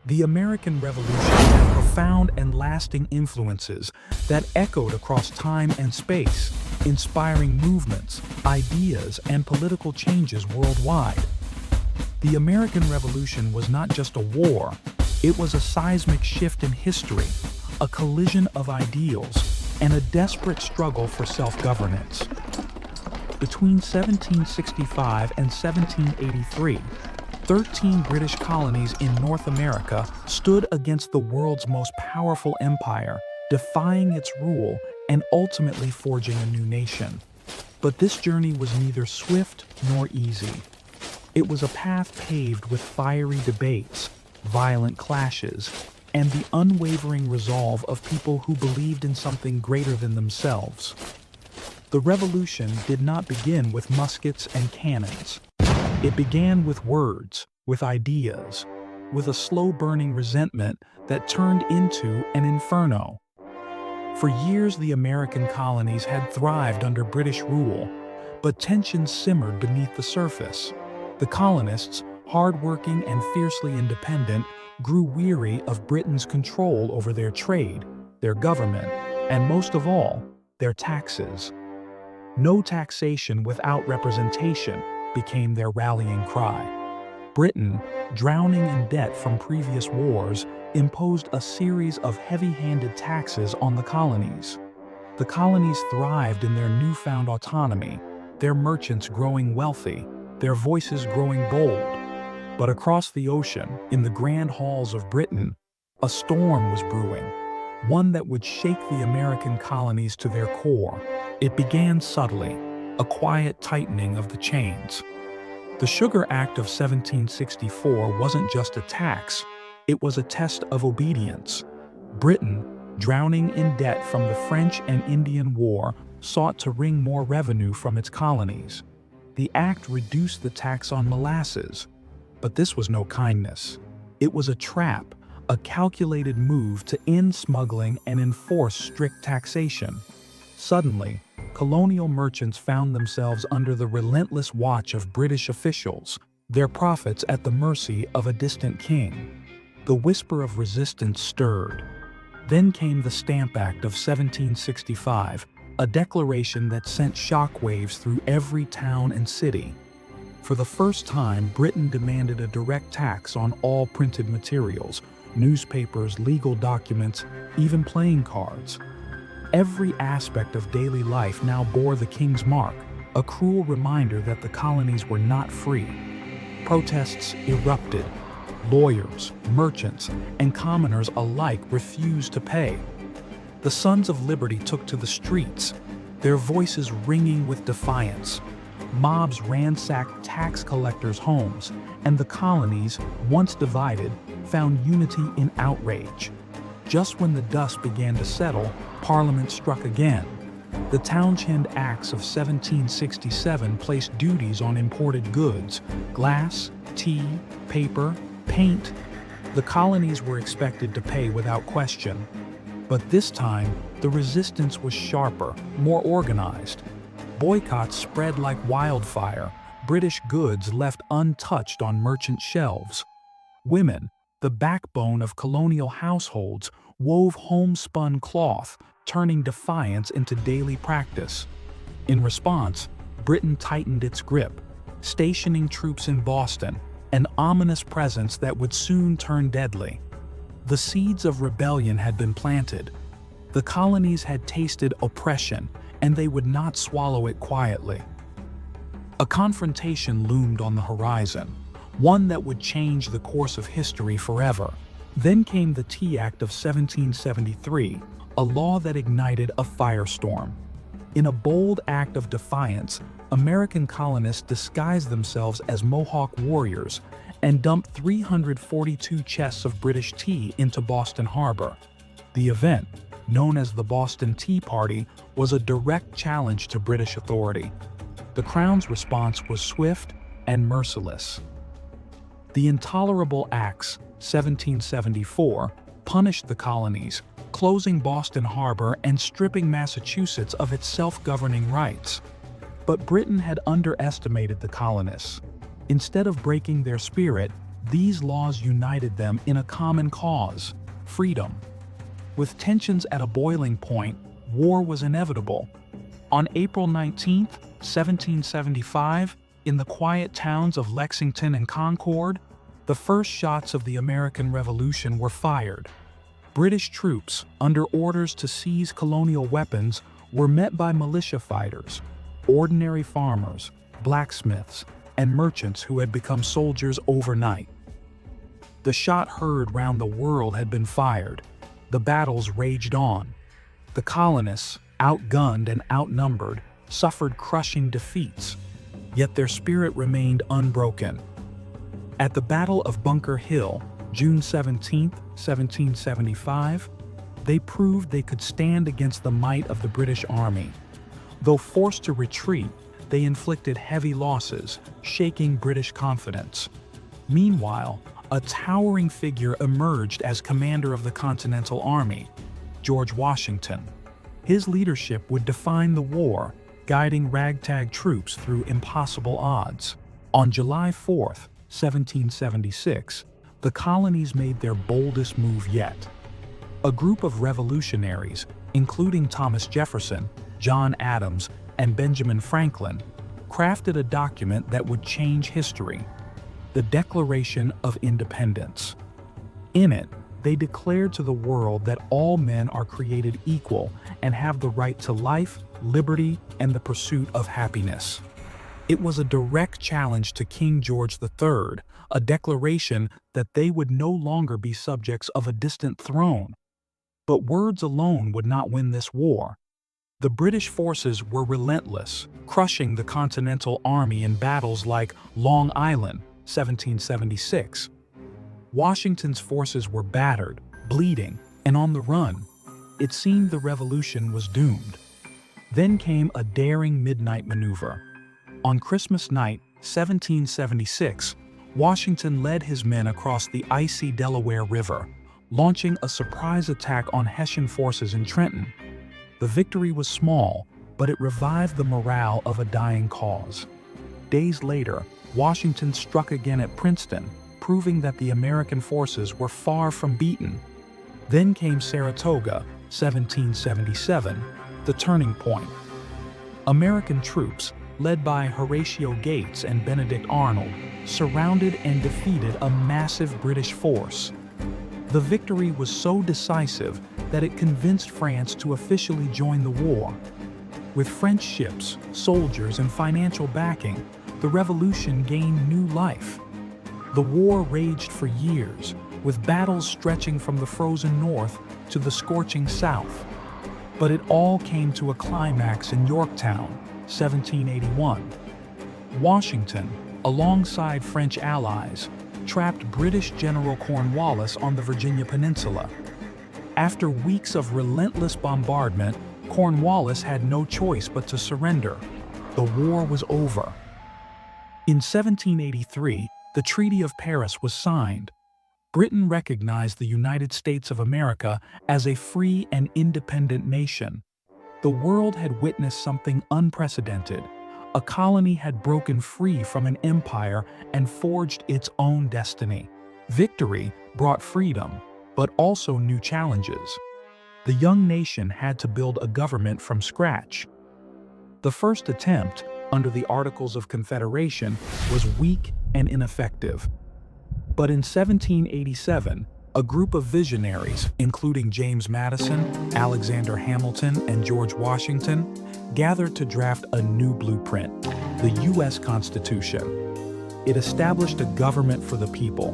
The American Revolution had profound and lasting influences that echoed across time and space, inspiring movements, ideas, and political changes worldwide. The American Revolution was not just a war, it was a seismic shift in history, a collision of ideals, and a desperate struggle for self-governance. Between 1765 and 1783, 13 British colonies in North America stood against the world's most powerful empire, defying its rule and ultimately forging a new nation. But this journey was neither swift nor easy. It was a path paved with fiery debates, violent clashes, and the unwavering resolve of people who believed in something greater than themselves. The revolution did not begin with muskets and cannons. It began with words, with ideas, with a slow-burning resentment that turned into an inferno. For years, the American colonies had thrived under British rule, but tensions simmered beneath the surface. The colonists, hardworking and fiercely independent, grew weary of Britain's control over their trade, their government, and most of all, their taxes. No taxation without representation became their rallying cry. Britain, drowning in debt from previous wars, imposed a series of heavy-handed taxes on the colonies. The colonies thrived in their newfound autonomy, their merchants growing wealthy, their voices growing bold. But across the ocean, in the grand halls of Britain, a storm was brewing, one that would shake the American colonies to their core. It began subtly, a quiet tightening of the chains. The Sugar Act of 1764 wasn't just a tax, it was a test of obedience. Britain, drowning in debt from the French and Indian War, sought to wring more revenue from its colonies. The act reduced the tax on molasses, but this was no kindness. It was a trap, a calculated move to end smuggling and enforce strict taxation. Suddenly, colonial merchants found themselves under the relentless watch of British officials, their profits at the mercy of a distant king. The whisper of resistance stirred. Then came the Stamp Act of 1765, a declaration that sent shockwaves through every town and city. For the first time, Britain demanded a direct tax on all printed materials, newspapers, legal documents, even playing cards. Every aspect of daily life now bore the king's mark, a cruel reminder that the colonies were not free. Protests erupted. Lawyers, merchants, and commoners alike refused to pay. The Sons of Liberty took to the streets, their voices ringing with defiance. Mobs ransacked tax collectors' homes, and the colonies, once divided, found unity in outrage. Just when the dust began to settle, Parliament struck again. The Townshend Acts of 1767 placed duties on imported goods, glass, tea, paper, paint. The colonies were expected to pay without question. But this time, the resistance was sharper, more organized. Boycotts spread like wildfire, British goods left untouched on merchant shelves. Women, the backbone of colonial households, wove homespun cloth, turning defiance into daily practice. In response, Britain tightened its grip, stationing troops in Boston, an ominous presence that would soon turn deadly. The seeds of rebellion had been planted. The colonies had tasted oppression, and they would not swallow it quietly. A confrontation loomed on the horizon, one that would change the course of history forever. Then came the Tea Act of 1773, a law that ignited a firestorm. In a bold act of defiance, American colonists disguised themselves as Mohawk warriors and dumped 342 chests of British tea into Boston Harbor. The event, known as the Boston Tea Party, was a direct challenge to British authority. The Crown's response was swift and merciless. The Intolerable Acts, 1774, punished the colonies, closing Boston Harbor and stripping Massachusetts of its self-governing rights. But Britain had underestimated the colonists. Instead of breaking their spirit, These laws united them in a common cause: freedom. With tensions at a boiling point, war was inevitable. On April 19, 1775, in the quiet towns of Lexington and Concord, the first shots of the American Revolution were fired. British troops, under orders to seize colonial weapons, were met by militia fighters, ordinary farmers, blacksmiths, and merchants who had become soldiers overnight. The shot heard round the world had been fired. The battles raged on. The colonists, outgunned and outnumbered, suffered crushing defeats, yet their spirit remained unbroken. At the Battle of Bunker Hill, June 17, 1775, they proved they could stand against the might of the British Army. Though forced to retreat, they inflicted heavy losses, shaking British confidence. Meanwhile, a towering figure emerged as commander of the Continental Army, George Washington. His leadership would define the war, guiding ragtag troops through impossible odds. On July 4, 1776, the colonies made their boldest move yet. A group of revolutionaries, including Thomas Jefferson, John Adams, and Benjamin Franklin, crafted a document that would change history: the Declaration of Independence. In it, they declared to the world that all men are created equal and have the right to life, liberty, and the pursuit of happiness. It was a direct challenge to King George III, a declaration that they would no longer be subjects of a distant throne. But words alone would not win this war. The British forces were relentless, crushing the Continental Army in battles like Long Island, 1776. Washington's forces were battered, bleeding, and on the run. It seemed the revolution was doomed. Then came a daring midnight maneuver. On Christmas night, 1776, Washington led his men across the icy Delaware River, launching a surprise attack on Hessian forces in Trenton. The victory was small, but it revived the morale of a dying cause. Days later, Washington struck again at Princeton, proving that the American forces were far from beaten. Then came Saratoga, 1777, the turning point. American troops, led by Horatio Gates and Benedict Arnold, surrounded and defeated a massive British force. The victory was so decisive that it convinced France to officially join the war. With French ships, soldiers, and financial backing, the revolution gained new life. The war raged for years, with battles stretching from the frozen north to the scorching south. But it all came to a climax in Yorktown, 1781. Washington, alongside French allies, trapped British General Cornwallis on the Virginia Peninsula. After weeks of relentless bombardment, Cornwallis had no choice but to surrender. The war was over. In 1783, the Treaty of Paris was signed. Britain recognized the United States of America as a free and independent nation. The world had witnessed something unprecedented. A colony had broken free from an empire and forged its own destiny. Victory brought freedom, but also new challenges. The young nation had to build a government from scratch. The first attempt, under the Articles of Confederation, was weak and ineffective. But in 1787, a group of visionaries, including James Madison, Alexander Hamilton, and George Washington, gathered to draft a new blueprint, the U.S. Constitution. It established a government for the people,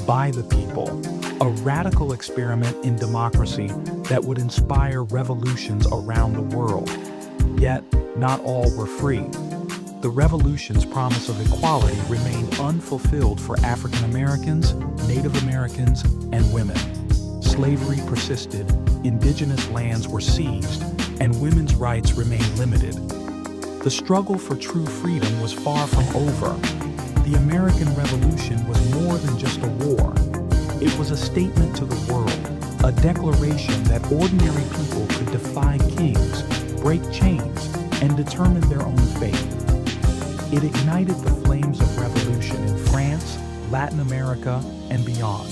by the people, a radical experiment in democracy that would inspire revolutions around the world. Yet, not all were free. The revolution's promise of equality remained unfulfilled for African Americans, Native Americans, and women. Slavery persisted, indigenous lands were seized, and women's rights remained limited. The struggle for true freedom was far from over. The American Revolution was more than just a war. It was a statement to the world, a declaration that ordinary people could defy kings, break chains, and determine their own fate. It ignited the flames of revolution in France, Latin Latin America, and beyond.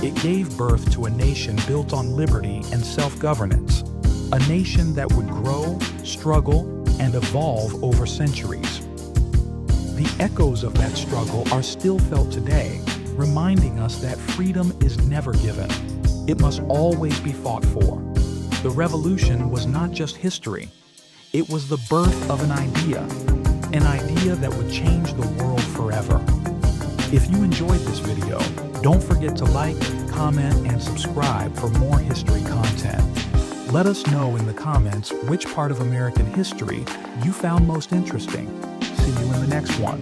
It gave birth to a nation built on liberty and self-governance, a nation that would grow, struggle, and evolve over centuries. The echoes of that struggle are still felt today, reminding us that freedom is never given. It must always be fought for. The revolution was not just history. It was the birth of an idea that would change the world forever. If you enjoyed this video, don't forget to like, comment, and subscribe for more history content. Let us know in the comments which part of American history you found most interesting. See you in the next one.